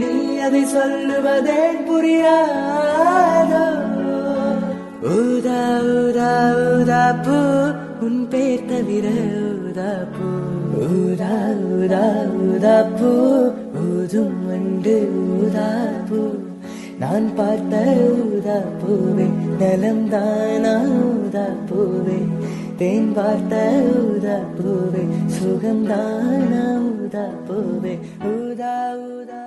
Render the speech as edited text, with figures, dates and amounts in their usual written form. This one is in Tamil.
நீ அதை சொல்லுவதே புரியாதோ. ஊதா ஊதா ஊதா பூ உன் பேர் தவிர ஊதா பூ. ஊதா ஊதா ஊதா பூ ஊதும் வண்டு ஊதா பூ. நான் பார்த்த ஊதா பூவே நலம்தானா ஊதா பூவே. தேன் பார்த்த ஊதா பூவே சுகம்தானா ஊதா பூவே. ஊதா ஊதா